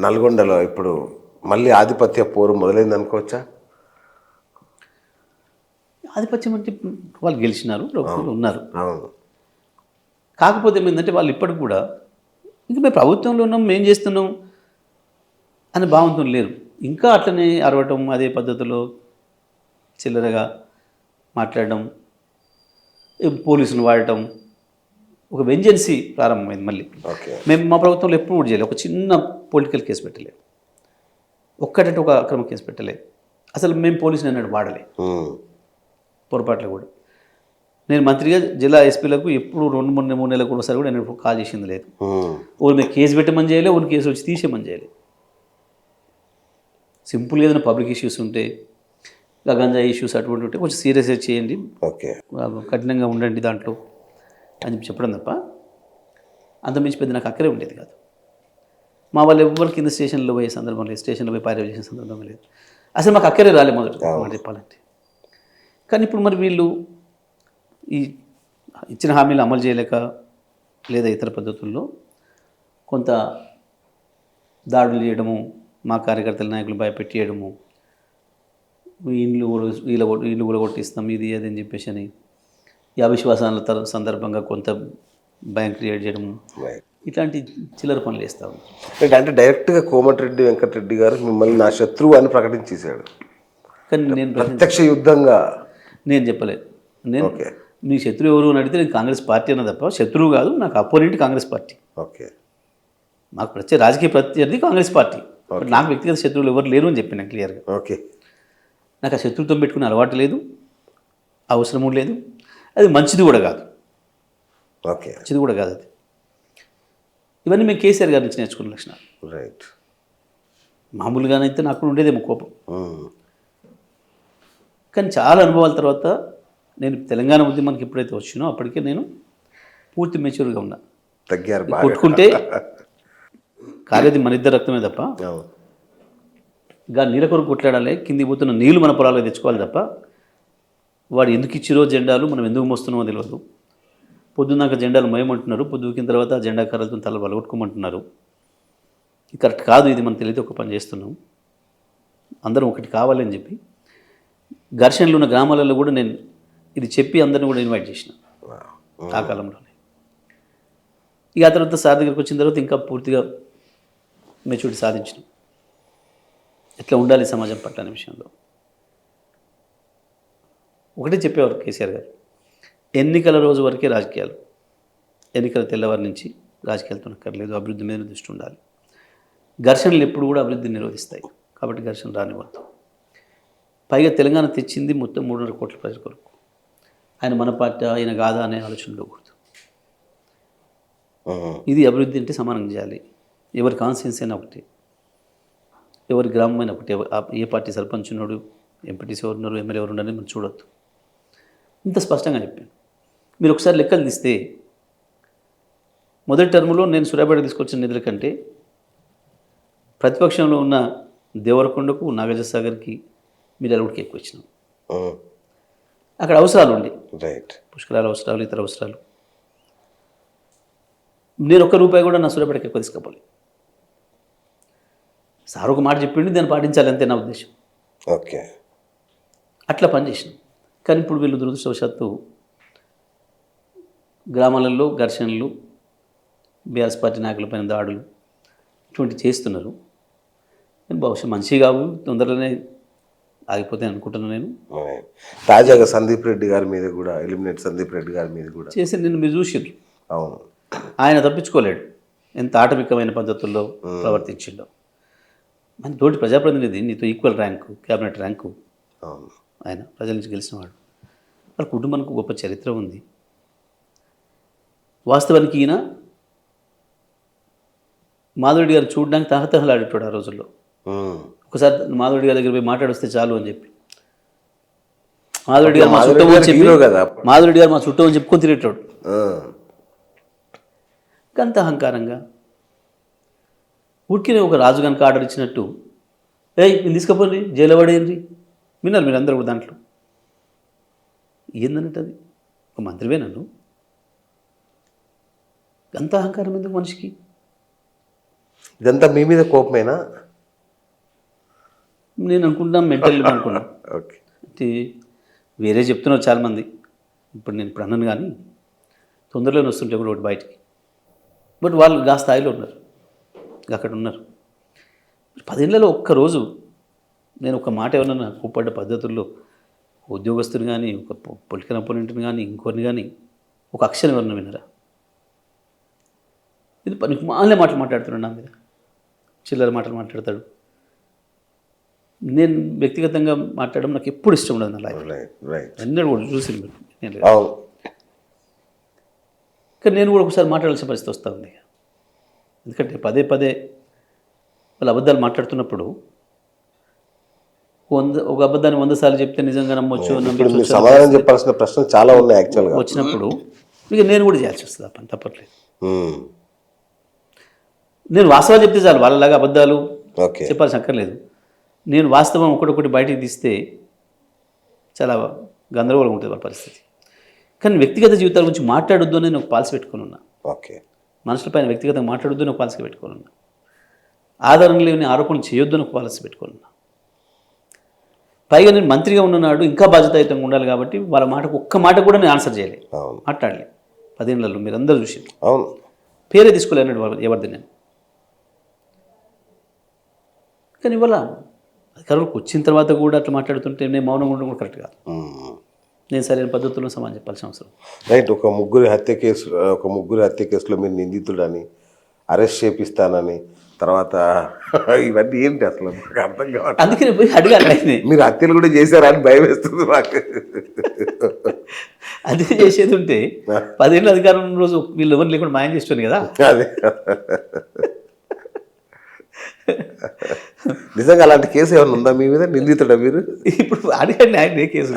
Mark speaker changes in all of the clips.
Speaker 1: నల్గొండలో ఇప్పుడు మళ్ళీ ఆధిపత్య పోరు మొదలైంది అనుకోవచ్చా?
Speaker 2: ఆధిపత్యం అంటే వాళ్ళు గెలిచినారు, ప్రభుత్వంలో ఉన్నారు.
Speaker 1: అవును.
Speaker 2: కాకపోతే ఏమైందంటే వాళ్ళు ఇప్పటికి కూడా ఇంకా మేము ప్రభుత్వంలో ఉన్నాం, మేము చేస్తున్నాం అనే భావంతో లేరు. ఇంకా అట్లనే అరవటం, అదే పద్ధతిలో చిల్లరగా మాట్లాడడం, పోలీసులు వాడటం, ఒక వెంజెన్సీ ప్రారంభమైంది మళ్ళీ.
Speaker 1: ఓకే.
Speaker 2: మేము మా ప్రభుత్వంలో ఎప్పుడు కూడా చేయలేదు. ఒక చిన్న పొలిటికల్ కేసు పెట్టలేదు, ఒక్కటంటే ఒక అక్రమ కేసు పెట్టలేదు. అసలు మేము పోలీసులు అన్నాడు వాడలే పొరపాట్లు కూడా. నేను మంత్రిగా జిల్లా ఎస్పీలకు ఎప్పుడు 2-3 నెలలకు ఒకసారి కూడా నేను కాల్ చేసింది లేదు. ఓరి మీద కేసు పెట్టమని చేయలే, ఓరి కేసు వచ్చి తీసేయమని చేయలే. సింపుల్గా ఏదైనా పబ్లిక్ ఇష్యూస్ ఉంటే, గంజాయి ఇష్యూస్ అటువంటి ఉంటే కొంచెం సీరియస్గా చేయండి,
Speaker 1: ఓకే,
Speaker 2: కఠినంగా ఉండండి దాంట్లో అని చెప్పడం తప్ప అంతమించి పెద్ద నాకు అక్కడే ఉండేది కాదు. మా వాళ్ళు ఎవ్వరు కింద స్టేషన్లో పోయే సందర్భం లేదు, స్టేషన్లో పోయి పైరవి చేసే సందర్భం లేదు. అసలు మాకు అక్కడే రాలే మొదటి మాట చెప్పాలంటే. కానీ ఇప్పుడు మరి వీళ్ళు ఈ ఇచ్చిన హామీలు అమలు చేయలేక లేదా ఇతర పద్ధతుల్లో కొంత దాడులు చేయడము, మా కార్యకర్తల నాయకులు భయపెట్టేయడము, ఇల్లు కూడా కొట్టిస్తాం ఇది అది అని చెప్పేసి అని ఈ అవిశ్వాసాల సందర్భంగా కొంత భయం క్రియేట్ చేయడము, ఇట్లాంటి చిల్లర పనులు చేస్తూ ఉన్నారు.
Speaker 1: అంటే డైరెక్ట్గా కోమటిరెడ్డి వెంకటరెడ్డి గారు మిమ్మల్ని నా శత్రువు అని ప్రకటించేశాడు.
Speaker 2: కానీ నేను
Speaker 1: ప్రత్యక్ష యుద్ధంగా
Speaker 2: నేను చెప్పలేదు. నేను మీ శత్రువు ఎవరు అని అడిగితే నేను కాంగ్రెస్ పార్టీ అన్న తప్ప శత్రువు కాదు, నాకు అపోనెంట్ కాంగ్రెస్ పార్టీ.
Speaker 1: ఓకే,
Speaker 2: మాకు రాజకీయ ప్రత్యర్థి కాంగ్రెస్ పార్టీ. నాకు వ్యక్తిగత శత్రువులు ఎవరు లేరు అని చెప్పిన క్లియర్గా.
Speaker 1: ఓకే,
Speaker 2: నాకు ఆ శత్రుత్వం పెట్టుకునే అలవాటు లేదు, అవసరము లేదు, అది మంచిది కూడా కాదు.
Speaker 1: ఓకే,
Speaker 2: మంచిది కూడా కాదు అది. ఇవన్నీ మేము కేసీఆర్ గారి నుంచి నేర్చుకున్న లక్షణాలు.
Speaker 1: రైట్.
Speaker 2: మామూలుగానైతే నాకు ఉండేదేమో కోపం, కానీ చాలా అనుభవాల తర్వాత నేను తెలంగాణ ఉద్యమానికి ఎప్పుడైతే వచ్చినో అప్పటికే నేను పూర్తి మెచ్యూర్గా ఉన్నా.
Speaker 1: తగ్గారు,
Speaker 2: కొట్టుకుంటే కాలేది మన ఇద్దరు రక్తమే తప్ప, నీళ్ళ కొరకు కొట్లాడాలి, కింది పోతున్న నీళ్లు మన పొలాలకు తెచ్చుకోవాలి తప్ప వాడు ఎందుకు ఇచ్చిరో జెండాలు మనం ఎందుకు మోస్తున్నామో తెలియదు. పొద్దున్నాక జెండాలు మయమంటున్నారు, పొద్దుకిన తర్వాత ఆ జెండా కర్రలతో తల బలగొట్టుకోమంటున్నారు. ఇది కరెక్ట్ కాదు, ఇది మనం తెలియదు ఒక పని చేస్తున్నాం, అందరం ఒకటి కావాలి అని చెప్పి ఘర్షణలు ఉన్న గ్రామాలలో కూడా నేను ఇది చెప్పి అందరిని కూడా ఇన్వైట్ చేసిన ఆ కాలంలోనే. ఇక ఆ తర్వాత సార్ దగ్గరికి వచ్చిన తర్వాత ఇంకా పూర్తిగా మెచ్యూరిటీ సాధించిన ఎట్లా ఉండాలి సమాజం పట్ల అనే విషయంలో. ఒకటే చెప్పేవారు కేసీఆర్ గారు, ఎన్నికల రోజు వరకే రాజకీయాలు, ఎన్నికల తెల్లవారి నుంచి రాజకీయాలతో అక్కర్లేదు, అభివృద్ధి మీద దృష్టి ఉండాలి. ఘర్షణలు ఎప్పుడు కూడా అభివృద్ధిని నిరోధిస్తాయి కాబట్టి ఘర్షణ రానివ్వద్దు. పైగా తెలంగాణ తెచ్చింది మొత్తం 3.5 కోట్ల ప్రజల కొరకు. ఆయన మన పార్టీ ఆయన కాదా అనే ఆలోచనలో కూడదు. ఇది అభివృద్ధి అంటే సమానంగా చేయాలి. ఎవరి కాన్స్టిట్యున్సీ అయినా ఒకటి, ఎవరి గ్రామం అయినా ఒకటి, ఏ పార్టీ సర్పంచ్ ఉన్నాడు, ఎంపీటీసీ ఎవరు ఉన్నారు, ఎమ్మెల్యే ఎవరు ఉన్నారని మనం చూడొద్దు. ఇంత స్పష్టంగా చెప్పాను. మీరు ఒకసారి లెక్కలు తీస్తే మొదటి టర్ములో నేను సూర్యాపేట తీసుకొచ్చిన నిధుల కంటే ప్రతిపక్షంలో ఉన్న దేవరకొండకు, నాగార్జునసాగర్కి, మిర్యాలగూడకి ఎక్కువ ఇచ్చినాం. అక్కడ అవసరాలు ఉండే, పుష్కరాల అవసరాలు, ఇతర అవసరాలు. నేను ₹1 కూడా నా సూర్యాపేటకి ఎక్కువ తీసుకపోలేదు. సార్ ఒక మాట చెప్పిండి, దాన్ని పాటించాలి అంతే నా ఉద్దేశం.
Speaker 1: ఓకే,
Speaker 2: అట్లా పనిచేసినాం. కానీ ఇప్పుడు వీళ్ళు దురదృష్టవశాత్తు గ్రామాలలో ఘర్షణలు, బీఆర్ఎస్ పార్టీ నాయకులపైన దాడులు ఇటువంటి చేస్తున్నారు. కానీ బహుశా మంచి కావు, తొందరలోనే ఆగిపోతే అనుకుంటున్నాను నేను.
Speaker 1: తాజాగా సందీప్ రెడ్డి గారి మీద కూడా, ఎలిమినేట్ సందీప్ రెడ్డి గారి మీద కూడా
Speaker 2: చేసి నిన్ను మీరు చూసిర్రు.
Speaker 1: అవును,
Speaker 2: ఆయన తప్పించుకోలేడు, ఎంత ఆటవికమైన పద్ధతుల్లో ప్రవర్తించిండో. మన తోటి ప్రజాప్రతినిధి, నీతో ఈక్వల్ ర్యాంకు, క్యాబినెట్ ర్యాంకు, ఆయన ప్రజల నుంచి గెలిచినవాడు. వాళ్ళ కుటుంబానికి గొప్ప చరిత్ర ఉంది. వాస్తవానికి ఈయన మాధవరెడ్డి గారు చూడడానికి తహతహలాడేటాడు ఆ రోజుల్లో. ఒకసారి మాధవరెడ్డి గారి దగ్గర పోయి మాట్లాడొస్తే చాలు అని చెప్పి, మాధవరెడ్డి గారు మా చుట్టం అని చెప్పి, మాధవరెడ్డి గారు మా చుట్టం అని చెప్పుకొని తిరిగేటాడు. అంత అహంకారంగా ఊరికినే ఒక రాజు కనుక ఆర్డర్ ఇచ్చినట్టు, నేను తీసుకుపోండి, జైలు పడేయండి, విన్నారు మీరు అందరూ కూడా. దాంట్లో ఏందన్నట్టు అది ఒక మంత్రివే నన్ను, అంత అహంకారం ఎందుకు మనిషికి?
Speaker 1: ఇదంతా మీ మీద కోపమేనా?
Speaker 2: నేను అనుకుంటున్నా మెంటల్ అనుకున్నా.
Speaker 1: ఓకే.
Speaker 2: అంటే వేరే చెప్తున్నారు చాలామంది, ఇప్పుడు నేను ఇప్పుడు అన్నాను కానీ తొందరలోనే వస్తుంటే కూడా ఒకటి బయటికి. బట్ వాళ్ళు గా స్థాయిలో ఉన్నారు, అక్కడ ఉన్నారు. 10 ఏళ్లలో ఒక్కరోజు నేను ఒక మాట ఏమన్నా కోప్పడ్డ పద్ధతుల్లో ఉద్యోగస్తుని కానీ, ఒక పొలిటికల్ అపోనెంట్ని కానీ, ఇంకొన్ని కానీ ఒక అక్షరం ఎవరన్నా వినరా? ఇది పనికి మాలే మాటలు మాట్లాడుతున్నాడు నా మీద, చిల్లర మాటలు మాట్లాడతాడు. నేను వ్యక్తిగతంగా మాట్లాడడం నాకు ఎప్పుడు ఇష్టం ఉండదు నా లైఫ్. ఎన్నడూ కూడా చూసింది మీరు. కానీ నేను కూడా ఒకసారి మాట్లాడాల్సిన పరిస్థితి వస్తూ ఉంది. ఎందుకంటే పదే పదే వాళ్ళు అబద్ధాలు మాట్లాడుతున్నప్పుడు ఒక అబద్ధాన్ని 100 సార్లు చెప్తే నిజంగా నమ్మొచ్చు,
Speaker 1: సమాధానం చెప్పాల్సిన ప్రశ్నలు చాలా ఉన్నాయి యాక్చువల్గా.
Speaker 2: వచ్చినప్పుడు ఇక నేను కూడా చేయాల్సి వస్తుంది, ఆ పని తప్పట్లేదు. నేను వాస్తవాలు చెప్తే చాలు, వాళ్ళలాగా అబద్ధాలు చెప్పాల్సిన అక్కర్లేదు. నేను వాస్తవం ఒకటొకటి బయటికి తీస్తే చాలా గందరగోళంగా ఉంటుంది వాళ్ళ పరిస్థితి. కానీ వ్యక్తిగత జీవితాల గురించి మాట్లాడొద్దు అని నేను ఒక పాలసీ పెట్టుకుని ఉన్నా. మనుషులపైన వ్యక్తిగతంగా మాట్లాడొద్దు అని ఒక పాలసీ పెట్టుకుని ఉన్నా. ఆధారం లేని ఆరోపణలు చేయొద్దు అని ఒక పాలసీ పెట్టుకుని ఉన్నా. పైగా నేను మంత్రిగా ఉన్ననాడు ఇంకా బాధ్యతాయుతంగా ఉండాలి కాబట్టి వాళ్ళ మాటకు ఒక్క మాట కూడా నేను ఆన్సర్ చేయలేదు, మాట్లాడలే. 10 ఏళ్లలో మీరు అందరూ చూసి పేరే తీసుకోలేనాడు ఎవరిది నేను. కానీ ఇవాళ అధికారంలోకి వచ్చిన తర్వాత కూడా అట్లా మాట్లాడుతుంటే నేను మౌనంగా ఉండడం కూడా కరెక్ట్ కాదు. నేను సరైన పద్ధతుల్లో సమాధానం చెప్పాల్సిన అవసరం.
Speaker 1: రైట్. ఒక ముగ్గురు హత్య కేసులో మీరు నిందితుడని అరెస్ట్ చేపిస్తానని, తర్వాత ఇవన్నీ ఏంటి అసలు నాకు అర్థం కావాలి.
Speaker 2: అందుకే నేను పోయి అడిగాను,
Speaker 1: మీరు హత్యలు కూడా చేశారా అని భయం వేస్తుంది నాకు.
Speaker 2: అదే చేసేది ఉంటే 10 ఏళ్ళ అధికారం ఉన్న రోజు వీళ్ళు ఎవరు లేకుండా మాయం చేస్తుంది కదా.
Speaker 1: అదే నిజంగా అలాంటి కేసు ఏమైనా ఉందా మీ మీద? నిందితుడా మీరు?
Speaker 2: ఇప్పుడు అడగండి, ఆయన ఏ కేసు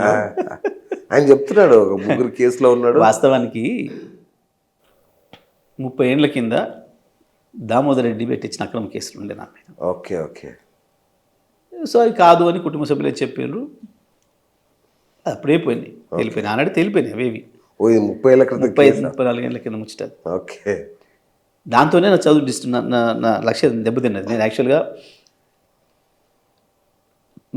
Speaker 1: ఆయన చెప్తున్నాడు ఒక ముగ్గురు కేసులో ఉన్నాడు.
Speaker 2: వాస్తవానికి 30 ఏళ్ల కింద దామోదర్ రెడ్డి పెట్టించిన అక్రమ కేసులు ఉండే నా మీద.
Speaker 1: ఓకే.
Speaker 2: సో అది కాదు అని కుటుంబ సభ్యులే చెప్పారు. అప్పుడే పోయినాయి, తెలిపోయినాయి. ఆనాడు తెలిపోయినాయి అవేవి.
Speaker 1: 30 ఏళ్ళ క్రితం,
Speaker 2: 34 ఏళ్ళ కింద ముచ్చట.
Speaker 1: ఓకే.
Speaker 2: దాంతోనే నా చదువు నా లక్ష్యం దెబ్బతిన్నది. నేను యాక్చువల్గా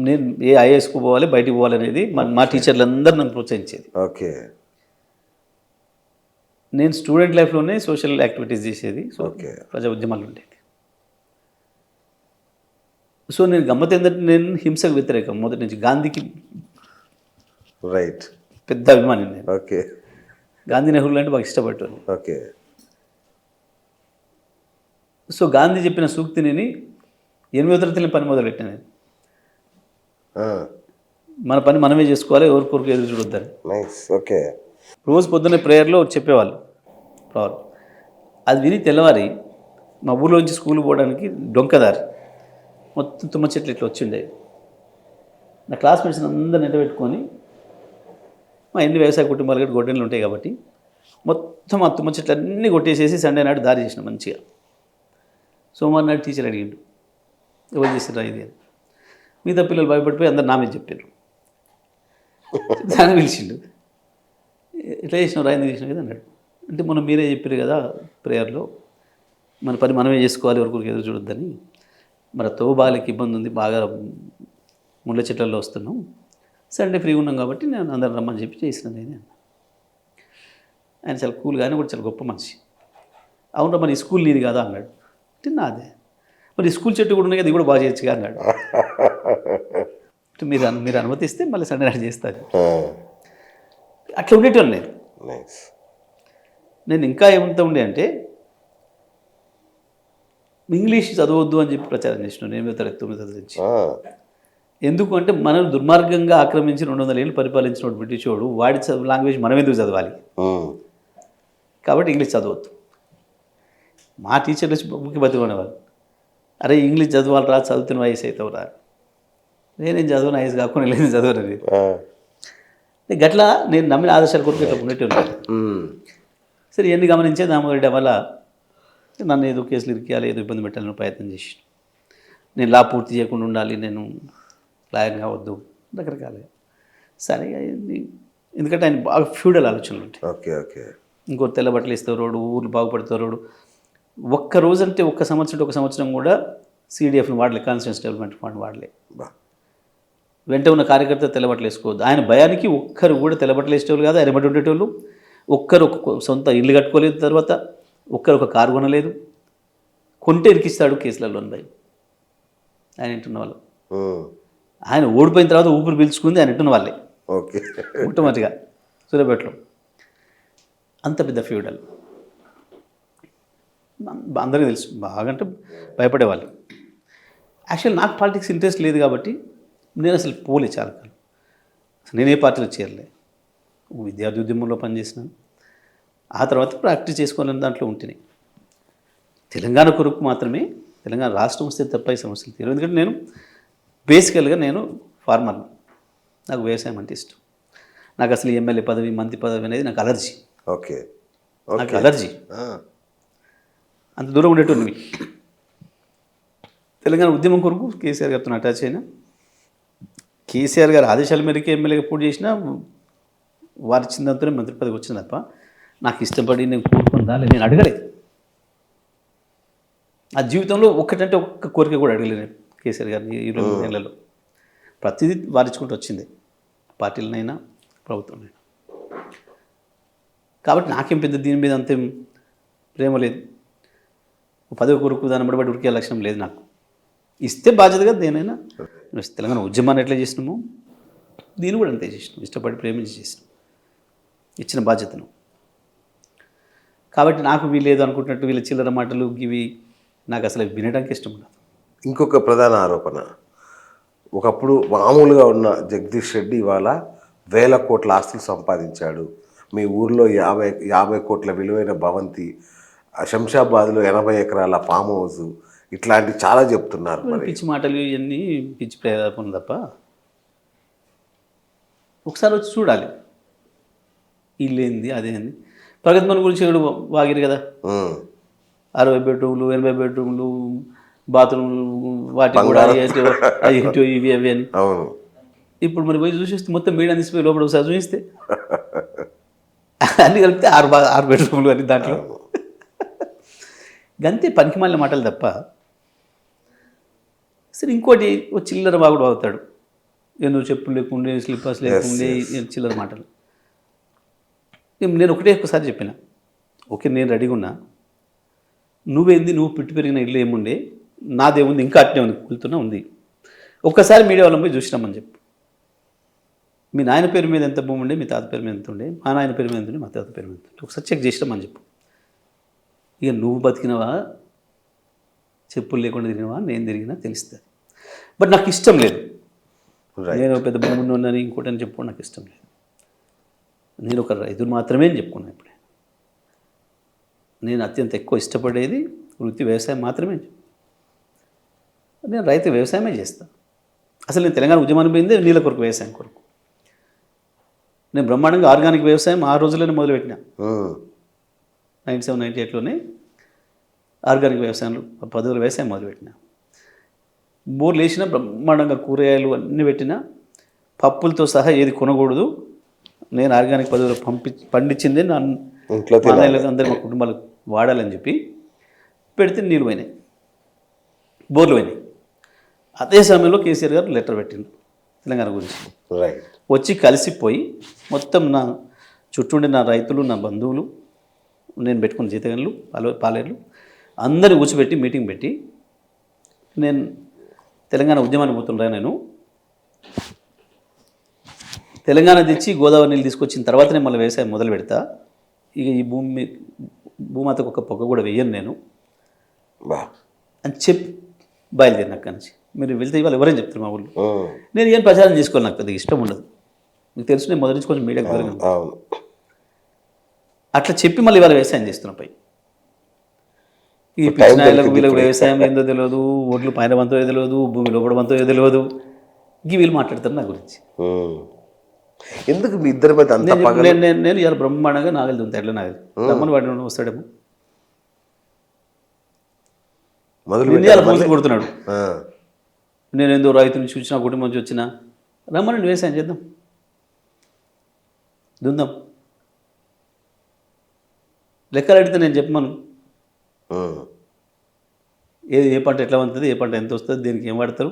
Speaker 2: నేను ఏ ఐఏఎస్కు పోవాలి, బయటికి పోవాలి అనేది మా టీచర్లు అందరూ నన్ను ప్రోత్సహించేది.
Speaker 1: ఓకే.
Speaker 2: నేను స్టూడెంట్ లైఫ్లోనే సోషల్ యాక్టివిటీస్ చేసేది. ప్రజా ఉద్యమాలు ఉండేది. సో నేను గమ్మత్ ఏంటంటే నేను హింసకు వ్యతిరేకం మొదటి నుంచి. గాంధీకి
Speaker 1: రైట్
Speaker 2: పెద్ద అభిమాని నేను.
Speaker 1: ఓకే.
Speaker 2: గాంధీ నెహ్రూ అంటే బాగా ఇష్టపడ్డాను.
Speaker 1: ఓకే.
Speaker 2: సో గాంధీ చెప్పిన సూక్తిని 8వ తరగతిలో పని మొదలెట్టాను నేను. మన పని మనమే చేసుకోవాలి, ఎవరికొరకు ఎదురు చూడొద్దని.
Speaker 1: ఓకే.
Speaker 2: రోజు పొద్దున్నే ప్రేయర్లో చెప్పేవాళ్ళు రావాలి. అది విని తెల్లవారి మా ఊళ్ళోంచి స్కూల్ పోవడానికి డొంకదారి మొత్తం తుమ్మ చెట్లు ఇట్లా వచ్చిండే. నా క్లాస్మేట్స్ అందరూ నెట్టబెట్టుకొని, మా ఎన్ని వ్యవసాయ కుటుంబాలు కూడా గొడ్డెలు ఉంటాయి కాబట్టి మొత్తం ఆ తుమ్మ చెట్లు అన్నీ కొట్టేసేసి సండే నాడు దారి చేసిన మంచిగా. సోమవారం నాడు టీచర్ అడిగిండు, ఎవరు చేసిరా ఇది అని. మిగతా పిల్లలు భయపడిపోయి అందరు నా మీద చెప్పారు. దాన్ని పిలిచిండు, ఎట్లా చేసినావు, రాయింది చేసినావు కదా అన్నాడు. అంటే మనం మీరే చెప్పారు కదా ప్రేయర్లో మన పని మనమే చేసుకోవాలి, ఎవరికి ఎదురు చూడొద్దని. మరి తోబాలకి ఇబ్బంది ఉంది, బాగా ముళ్ళ చెట్లలో వస్తున్నాం, సండే ఫ్రీగా ఉన్నాం కాబట్టి నేను అందరం రమ్మని చెప్పి చేసినది నేను. ఆయన చాలా కూల్ కానీ కూడా చాలా గొప్ప మనిషి. అవును మరి స్కూల్ నీది కదా అన్నాడు. అంటే నాదే. మరి స్కూల్ చెట్టు కూడా ఉన్నాయి కదా, ఇది కూడా బాగా చేయొచ్చుగా అన్నాడు. మీరు అనుమతిస్తే మళ్ళీ సండే నాడు చేస్తారు. అట్లా ఉండేటోళ్ళు నేను. నేను ఇంకా ఏమంతా ఉండే అంటే ఇంగ్లీష్ చదవద్దు అని చెప్పి ప్రచారం చేసినాను 8వ తరగతి 9వ తరగతి నుంచి. ఎందుకు అంటే మనం దుర్మార్గంగా ఆక్రమించి 200 ఏళ్ళు పరిపాలించిన బ్రిటిష్ వాడు, వాడి లాంగ్వేజ్ మనం ఎందుకు చదవాలి, కాబట్టి ఇంగ్లీష్ చదవద్దు. మా టీచర్లు వచ్చి బుక్కి బతికొనేవాళ్ళు, అరే ఇంగ్లీష్ చదవాలరా, చదువుతున్న వయసు అవుతావు రా. నేనేం చదవను, వయసు కాకుండా లేదు చదవనది. గట్లా నేను నమ్మిన ఆదర్శాల కొరకు ఇట్లా ఉన్నట్టు ఉన్నాను. సరే ఎన్ని గమనించే దామోదరెడ్డి వల్ల నన్ను ఏదో కేసులు ఇరికేయాలి, ఏదో ఇబ్బంది పెట్టాలని ప్రయత్నం చేసి, నేను లా పూర్తి చేయకుండా ఉండాలి, నేను లాయర్ కావద్దు, రకరకాలుగా. సరే ఎందుకంటే ఆయన బాగా ఫ్యూడల్ ఆలోచనలు ఉంటాయి.
Speaker 1: ఓకే.
Speaker 2: ఇంకో తెల్ల బట్టలు ఇస్తారు రోడ్డు, ఊర్లు బాగుపడతారు రోడ్డు. ఒక్క రోజంటే ఒక్క సంవత్సరం కూడా CDFని వాడలే, కాన్స్టిట్యూన్సీ డెవలప్మెంట్ ఫండ్ వాడలే.
Speaker 1: బా
Speaker 2: వెంట ఉన్న కార్యకర్త తెల్లబట్టలు వేసుకోవద్దు. ఆయన భయానికి ఒక్కరు కూడా తెల్లబట్టలు వేసేటోళ్ళు కాదు, ఆయన బట్టి ఉండేటోళ్ళు. ఒక్కరు ఒక సొంత ఇల్లు కట్టుకోలేదు, తర్వాత ఒక్కరు ఒక కారు కొనలేదు. కొంటే ఇరికిస్తాడు కేసులలో భయం ఆయన ఇంటున్న వాళ్ళు. ఆయన ఓడిపోయిన తర్వాత ఊపిరి పీల్చుకుంది ఆయన ఇంటున్న వాళ్ళే
Speaker 1: ఓకే.
Speaker 2: మొట్టమొదటిగా సూర్యాపేటలో. అంత పెద్ద ఫ్యూడల్ అందరికీ తెలుసు, బాగా అంటే భయపడేవాళ్ళు. యాక్చువల్ నాకు పాలిటిక్స్ ఇంట్రెస్ట్ లేదు కాబట్టి నేను అసలు పోలే చాలా కాలం. అసలు నేను ఏ పార్టీలో చేరలే. విద్యార్థి ఉద్యమంలో పనిచేసినాను, ఆ తర్వాత ప్రాక్టీస్ చేసుకోవాలని దాంట్లో ఉంటేనే. తెలంగాణ కొరకు మాత్రమే, తెలంగాణ రాష్ట్రం వస్తే తప్ప ఈ సమస్యలు తీరు. ఎందుకంటే నేను బేసికల్గా నేను ఫార్మర్ని, నాకు వ్యవసాయం అంటే ఇష్టం. నాకు అసలు ఎమ్మెల్యే పదవి, మంత్రి పదవి అనేది నాకు అలర్జీ.
Speaker 1: ఓకే.
Speaker 2: నాకు అలర్జీ, అంత దూరం ఉండేటోడివి. తెలంగాణ ఉద్యమం కొరకు కేసీఆర్ గారితో అటాచ్ అయినా, కేసీఆర్ గారు ఆదేశాల మేరకు ఎమ్మెల్యేగా పోటీ చేసినా వారి చిన్నంతనే మంత్రి పదవి వచ్చింది తప్ప నాకు ఇష్టపడి నేను కోరుకుని దాన్ని నేను అడగలేదు. ఆ జీవితంలో ఒక్కటంటే ఒక్క కోరిక కూడా అడగలేదు నేను కేసీఆర్ గారిని 23 ఏళ్లలో. ప్రతిదీ వారించుకుంటూ వచ్చింది, పార్టీలనైనా ప్రభుత్వంనైనా. కాబట్టి నాకేం పెద్ద దీని మీద అంతేం ప్రేమ లేదు. పదవి కొరకు దాన్ని బట్టి ఉరికే లక్ష్యం లేదు నాకు. ఇస్తే బాధ్యతగా దేనైనా తెలంగాణ ఉద్యమాన్ని ఎట్లా చేసినామో దీన్ని కూడా అంతే చేసినాం, ఇష్టపడి ప్రేమించి చేసినాం ఇచ్చిన బాధ్యతను. కాబట్టి నాకు వీలేదు అనుకుంటున్నట్టు వీళ్ళ చిల్లర మాటలు ఇవి నాకు అసలు వినడానికి ఇష్టం ఉండదు.
Speaker 1: ఇంకొక ప్రధాన ఆరోపణ, ఒకప్పుడు మామూలుగా ఉన్న జగదీష్ రెడ్డి ఇవాళ 1000 కోట్ల ఆస్తులు సంపాదించాడు. మీ ఊర్లో 50 కోట్ల విలువైన భవంతి, శంషాబాద్లో 80 ఎకరాల ఫామ్ హౌస్, ఇట్లాంటి చాలా చెప్తున్నారు. మరి
Speaker 2: పిచ్చి మాటలు ఇవన్నీ పిచ్చి ప్రేరేపణ తప్ప. ఒకసారి వచ్చి చూడాలి ఇల్లు ఏంది అదేంది. ప్రగతి మన గురించి ఇక్కడ వాగిరు కదా, 60 బెడ్రూమ్లు 80 బెడ్రూమ్లు బాత్రూమ్లు, వాటికి కూడా ఏంటో ఇవి అవి అని.
Speaker 1: అవును.
Speaker 2: ఇప్పుడు మరి పోయి చూసిస్తే మొత్తం మీడియా తీసిపోయి లోపల ఒకసారి చూపిస్తే అన్నీ కలిపితే 6 బెడ్రూమ్లు అని దాంట్లో. గంతే పనికిమాలిన మాటలు తప్ప. సరే ఇంకోటి ఓ చిల్లర బాగుడు అవుతాడు, ఏదో చెప్పులు లేకుండే స్లిప్పర్స్ లేకుండే చిల్లర మాటలు. నేను ఒకసారి చెప్పిన, ఓకే నేను రెడీగా ఉన్నా, నువ్వేంది నువ్వు పుట్టి పెరిగిన ఇల్లు ఏముండే, నాదేముంది ఇంకా అట్నే ఉంది కూలుతున్నా ఉంది, ఒక్కసారి మీడియా వాళ్ళని పోయి చూసినామని చెప్పు. మీ నాయన పేరు మీద ఎంత భూమి ఉండే, మీ తాత పేరు మీద ఎంత ఉండే, మా నాయన పేరు మీద ఎంత ఉండే, మా తాత పేరు మీద ఎంత ఉండే, ఒకసారి చెక్ చేసినామని చెప్పు. ఇక నువ్వు బతికినవా, చెప్పులు లేకుండా తిరిగినవా, నేను తిరిగినా తెలుస్తుంది. బట్ నాకు ఇష్టం లేదు, నేను పెద్ద భూమి ఉన్నాను ఇంకోటి అని చెప్పుకోవడం నాకు ఇష్టం లేదు. నేను ఒక రైతులు మాత్రమే అని చెప్పుకున్నాను. ఇప్పుడే నేను అత్యంత ఎక్కువ ఇష్టపడేది వృత్తి వ్యవసాయం మాత్రమే. నేను రైతు వ్యవసాయమే చేస్తాను. అసలు నేను తెలంగాణ ఉద్యమాన్ని పోయిందే నీళ్ళ కొరకు, వ్యవసాయం కొరకు. నేను బ్రహ్మాండంగా ఆర్గానిక్ వ్యవసాయం ఆ రోజుల్లోనే మొదలుపెట్టినా. 97, 98లోనే ఆర్గానిక్ వ్యవసాయంలో 10 రోజుల వ్యవసాయం మొదలుపెట్టిన. బోర్లు వేసినా బ్రహ్మాండంగా కూరగాయలు అన్నీ పెట్టినా, పప్పులతో సహా ఏది కొనకూడదు, నేను ఆర్గానిక్ 10 రోజులు పండించిందే నా అందరికి మా కుటుంబాలకు వాడాలని చెప్పి పెడితే నీళ్ళు పోయినాయి, బోర్లు పోయినాయి. అదే సమయంలో కేసీఆర్ గారు లెటర్ పెట్టిండు తెలంగాణ గురించి. వచ్చి కలిసిపోయి మొత్తం నా చుట్టూ నా రైతులు, నా బంధువులు, నేను పెట్టుకున్న జీతగన్లు, పాలేర్లు అందరిని కూర్చోబెట్టి మీటింగ్ పెట్టి, నేను తెలంగాణ ఉద్యమాన్ని పోతుండ్రా, నేను తెలంగాణ తెచ్చి గోదావరి నీళ్ళు తీసుకొచ్చిన తర్వాతనే మళ్ళీ వ్యవసాయం మొదలు పెడతా, ఇక ఈ భూమాతకు ఒక పొగ కూడా వెయ్యను నేను అని చెప్పి బయలుదేరిన అక్కడి నుంచి. మీరు వెళ్తే ఇవాళ ఎవరైనా చెప్తారు మా ఊళ్ళో. నేను ఏం ప్రచారం చేసుకోవాలి, నాకు పెద్దగా ఇష్టం ఉండదు, మీకు తెలుసు. నేను మొదటి నుంచి కొంచెం మీడియాకి దూరంగా. అట్లా చెప్పి మళ్ళీ ఇవాళ వ్యవసాయం చేస్తున్నా. పై ఈ పిచ్చినాయలకు వీళ్ళకి వ్యవసాయం ఏందో తెలియదు, ఓట్లు పైన వంతో తెలియదు, భూమి లోపల వంతో తెలియదు, ఇవి వీళ్ళు మాట్లాడతారు నా గురించి.
Speaker 1: ఎందుకు మీ ఇద్దరి మీద
Speaker 2: నేను ఇవాళ బ్రహ్మాండంగా నాగలి దుంతా, ఎట్లా నాగలి రమ్మని వాడిని వస్తాడేమో, మొదలు కొడుతున్నాడు. నేను ఏందో రైతు నుంచి వచ్చిన, కుటుంబం నుంచి వచ్చిన, రమ్మని వ్యవసాయం చేద్దాం, దుందాం. లెక్కలు అడిగితే నేను చెప్పమను,
Speaker 1: ఉమ్.
Speaker 2: ఏ పంట ఎట్లా ఉంటుంది, ఏ పంట ఎంత వస్తుంది, దేనికి ఏం వాడతారు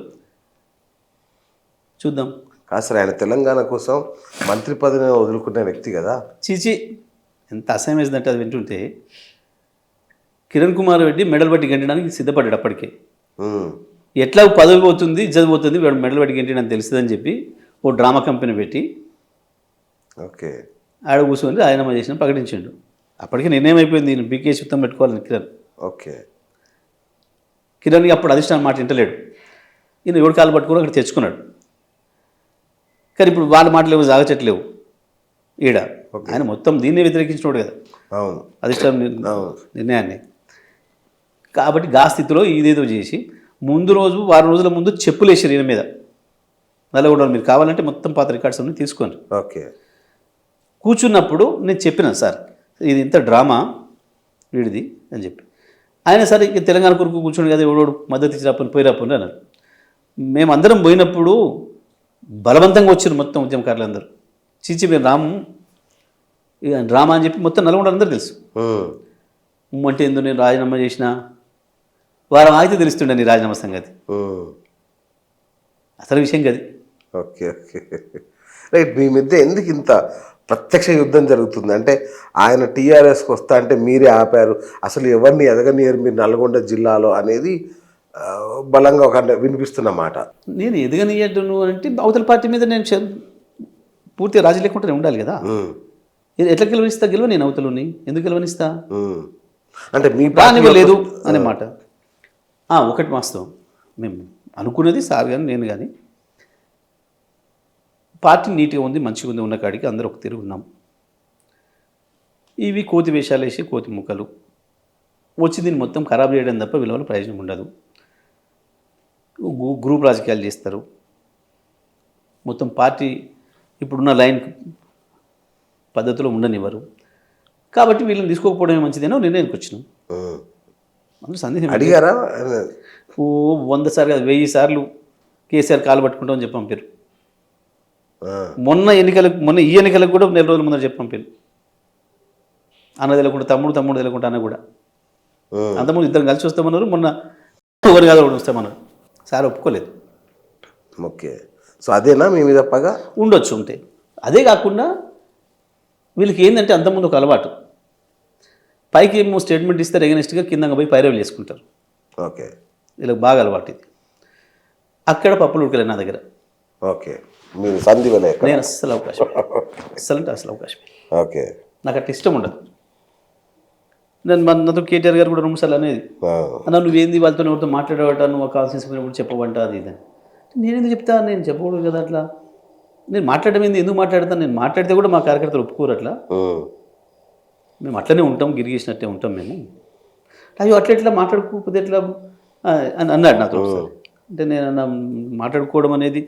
Speaker 2: చూద్దాం.
Speaker 1: కాదు సార్, ఆయన తెలంగాణ కోసం మంత్రి పదవిని వదులుకునే వ్యక్తి కదా.
Speaker 2: చీచి, ఎంత అసహ్యం వేసిందంటే అది వింటుంటే. కిరణ్ కుమార్ రెడ్డి మెడల్ బట్టి గంటడానికి సిద్ధపడ్డాడు అప్పటికే.
Speaker 1: ఉమ్.
Speaker 2: ఎట్లా పదవి పోతుంది, ఇజ్జత్ పోతుంది, వాడు మెడల్ బట్టి గంటడానికి తెలుస్తుందని చెప్పి ఓ డ్రామా కంపెనీ పెట్టి
Speaker 1: ఓకే.
Speaker 2: ఆడ కూర్చొని రాజీనామా చేసిన ప్రకటించాడు. అప్పటికే నిర్ణయం అయిపోయింది, నేను బీకే చిత్తం పెట్టుకోవాలని కిరణ్.
Speaker 1: ఓకే.
Speaker 2: కిరణ్కి అప్పుడు అధిష్టానం మాట వింటలేడు. ఈయన ఎవడు కాలు పట్టుకుని అక్కడ తెచ్చుకున్నాడు. కానీ ఇప్పుడు వాళ్ళ మాటలు ఏమో సాగచట్లేవు ఈడ. ఆయన మొత్తం దీన్నే వ్యతిరేకించినోడు కదా
Speaker 1: అవును.
Speaker 2: అధిష్టానం నిర్ణయాన్ని. కాబట్టి గా స్థితిలో ఇదేదో చేసి ముందు రోజు వారం రోజుల ముందు చెప్పులు వేసారు ఈయన మీద. నల్లగొండలు మీరు కావాలంటే మొత్తం పాత రికార్డ్స్ అన్నీ తీసుకోండి.
Speaker 1: ఓకే.
Speaker 2: కూర్చున్నప్పుడు నేను చెప్పిన సార్ ఇది ఇంత డ్రామా వీడిది అని చెప్పి. ఆయన సరే ఇక తెలంగాణ కొరకు కూర్చోండి కదా, ఎవడోడు మద్దతు ఇచ్చి రాపని పోయి రాపని అన్నారు. మేమందరం పోయినప్పుడు బలవంతంగా వచ్చారు మొత్తం ఉద్యమకారులు అందరూ. చీచి మేము రాము ఇక డ్రామా అని చెప్పి మొత్తం నల్గొండ అందరూ తెలుసు. అంటే ఏందో నేను రాజీనామా చేసిన వారం ఆగితే తెలుస్తుండే నీ రాజీనామా సంగతి. అసలు విషయం కది.
Speaker 1: ఓకే. ఓకే. రైట్. మీ మధ్య ఎందుకు ఇంత ప్రత్యక్ష యుద్ధం జరుగుతుంది అంటే, ఆయన టీఆర్ఎస్కి వస్తా అంటే మీరే ఆపారు, అసలు ఎవరిని ఎదగనియరు మీరు నల్గొండ జిల్లాలో అనేది బలంగా ఒక వినిపిస్తున్న మాట.
Speaker 2: నేను ఎదగనియడ్డును అంటే అవతల పార్టీ మీద నేను పూర్తిగా రాజీ లేకుండా ఉండాలి కదా. ఎట్లా గెలవనిస్తా? నేను అవతలని ఎందుకు గెలవనిస్తా?
Speaker 1: అంటే మీ
Speaker 2: రానివ్వలేదు అనే మాట. ఒకటి వాస్తవం, మేము అనుకున్నది సార్ కానీ నేను కానీ, పార్టీ నీట్గా ఉంది, మంచిగా ఉంది, ఉన్న కాడికి అందరూ ఒక తిరుగు ఉన్నాం. ఇవి కోతి వేషాలు వేసి కోతి ముక్కలు వచ్చి దీన్ని మొత్తం ఖరాబ్ చేయడం తప్ప వీళ్ళ ప్రయోజనం ఉండదు. గ్రూప్ రాజకీయాలు చేస్తారు. మొత్తం పార్టీ ఇప్పుడున్న లైన్ పద్ధతిలో ఉండనివ్వరు. కాబట్టి వీళ్ళని తీసుకోకపోవడమే మంచిదేనో నిర్ణయానికి వచ్చినాం. అందులో సందేహం
Speaker 1: అడిగారా?
Speaker 2: 100 సార్లు కాదు 1000 సార్లు కేసీఆర్ కాలు పట్టుకుంటామని చెప్పి పంపారు. మొన్న ఈ ఎన్నికలకు కూడా 4 రోజుల ముందర చెప్పి పంపారు. అన్న తెలియకుండా తమ్ముడు తెలియకుండా అన్న కూడా. అంతకుముందు ఇద్దరు కలిసి వస్తామన్నారు. మొన్న ఎవరు కాదు వస్తామన్నారు. సార్ ఒప్పుకోలేదు.
Speaker 1: ఓకే. సో అదేనా మీ మీద పగ?
Speaker 2: ఉండొచ్చు, ఉంటే. అదే కాకుండా వీళ్ళకి ఏంటంటే అంతకుముందు ఒక అలవాటు, పైకి ఏమో స్టేట్మెంట్ ఇస్తారు ఎగనెస్ట్గా, కిందంగా పోయి పైరవీలు వేసుకుంటారు.
Speaker 1: ఓకే.
Speaker 2: వీళ్ళకి బాగా అలవాటు ఇది. అక్కడ పప్పులు ఉడకలేదు నా దగ్గర.
Speaker 1: ఓకే. మీరు సంధివలే?
Speaker 2: నేను అస్సలు అవకాశం, అస్సలు అంటే అసలు అవకాశం.
Speaker 1: ఓకే.
Speaker 2: నాకు అట్లా ఇష్టం ఉండదు. నేను నాతో కేటీఆర్ గారు కూడా 2 సార్లు అనేది, అన్న నువ్వేంది వాళ్ళతో ఎవరితో మాట్లాడేవాట, నువ్వు కాల్సినప్పుడు చెప్పవంట అది ఇది. నేను ఎందుకు చెప్తా? నేను చెప్పకూడదు కదా అట్లా. నేను మాట్లాడడం ఏంది, ఎందుకు మాట్లాడతాను? నేను మాట్లాడితే కూడా మా కార్యకర్తలు ఒప్పుకోరు అట్లా. మేము అట్లనే ఉంటాం, గిరిగేసినట్టే ఉంటాం మేము. అయ్యో అట్లా ఎట్లా మాట్లాడుకోకపోతే ఎట్లా అని అన్నాడు నాతో. అంటే నేను మాట్లాడుకోవడం అనేది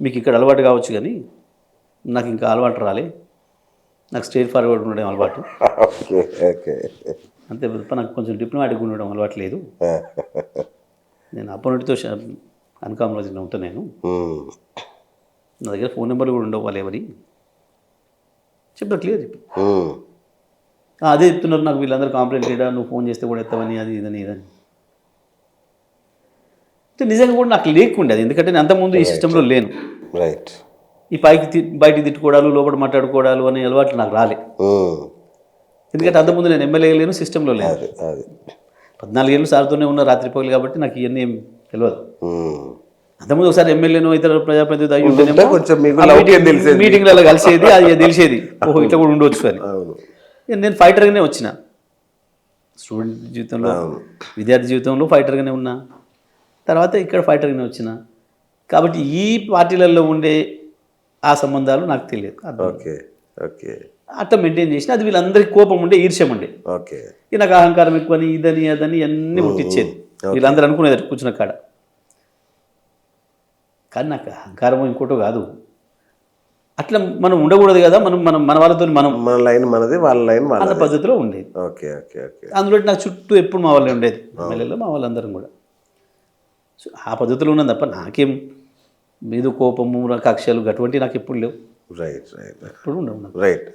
Speaker 2: మీకు ఇక్కడ అలవాటు కావచ్చు కానీ నాకు ఇంకా అలవాటు రాలే. నాకు స్ట్రైట్ ఫార్వర్డ్ ఉండడం అలవాటు. అంతే తప్ప నాకు కొంచెం డిప్లొమాటిక్ ఉండడం అలవాటు లేదు. నేను అపోనెంట్తో అన్కాంప్రమైజ్గా ఉంటాను. నేను నా దగ్గర ఫోన్ నెంబర్లు కూడా ఉండవు వాళ్ళు ఎవరి చెప్పారు, క్లియర్ చెప్పి. అదే చెప్తున్నారు నాకు వీళ్ళందరూ కంప్లైంట్ చేయడా, నువ్వు ఫోన్ చేస్తే కూడా ఎత్తవని అది ఇదని ఇదని. అంటే నిజంగా కూడా నాకు లేకుండే అది, ఎందుకంటే నేను అంతకుముందు ఈ సిస్టంలో లేను.
Speaker 1: రైట్.
Speaker 2: ఈ బయటికి తిట్టుకోవడాలు, లోపల మాట్లాడుకోవడాలు అనే అలవాట్లు నాకు రాలే. ఎందుకంటే అంతకుముందు నేను ఎమ్మెల్యే లేను, సిస్టంలో లేను. 14 ఏళ్ళు సార్తోనే ఉన్న రాత్రి పగలు, కాబట్టి నాకు ఇవన్నీ ఏం తెలియదు. అంతకుముందు ఒకసారి ఎమ్మెల్యేనో ఇతర ప్రజాప్రతినిధి అయ్యి ఉంటేనేమో మీటింగ్లలో కలిసేది, అది తెలిసేది, ఓహో ఇట్లా కూడా ఉండవచ్చు అని. నేను ఫైటర్గానే వచ్చిన. స్టూడెంట్ జీవితంలో, విద్యార్థి జీవితంలో ఫైటర్గానే ఉన్నా. తర్వాత ఇక్కడ ఫైటర్గానే వచ్చిన. కాబట్టి ఈ పార్టీలలో ఉండే ఆ సంబంధాలు నాకు తెలియదు.
Speaker 1: ఓకే. ఓకే.
Speaker 2: అట్లా మెయింటైన్ చేసిన. అది వీళ్ళందరికీ కోపం ఉండే, ఈర్ష్యం ఉండే.
Speaker 1: ఓకే.
Speaker 2: ఇక నాకు అహంకారం ఎక్కువని ఇదని అదని అన్నీ పుట్టించేది. వీళ్ళందరూ అనుకునేది కూర్చున్న కాడ. కానీ నాకు అహంకారం ఇంకోటో కాదు. అట్లా మనం ఉండకూడదు కదా, మన వాళ్ళతో మన
Speaker 1: లైన్ మనది, వాళ్ళ లైన్
Speaker 2: అన్న పద్ధతిలో ఉండేది.
Speaker 1: ఓకే. ఓకే. ఓకే.
Speaker 2: అందులో నాకు చుట్టూ ఎప్పుడు మా వాళ్ళే ఉండేది, ఎమ్మెల్యేలో మా వాళ్ళందరం కూడా. సో ఆ పద్ధతిలో ఉన్నది తప్ప నాకేం మీద కోపము, కక్షలు అటువంటి నాకు ఎప్పుడు లేవు.
Speaker 1: రైట్. రైట్.
Speaker 2: ఎప్పుడు ఉండవు.
Speaker 1: రైట్.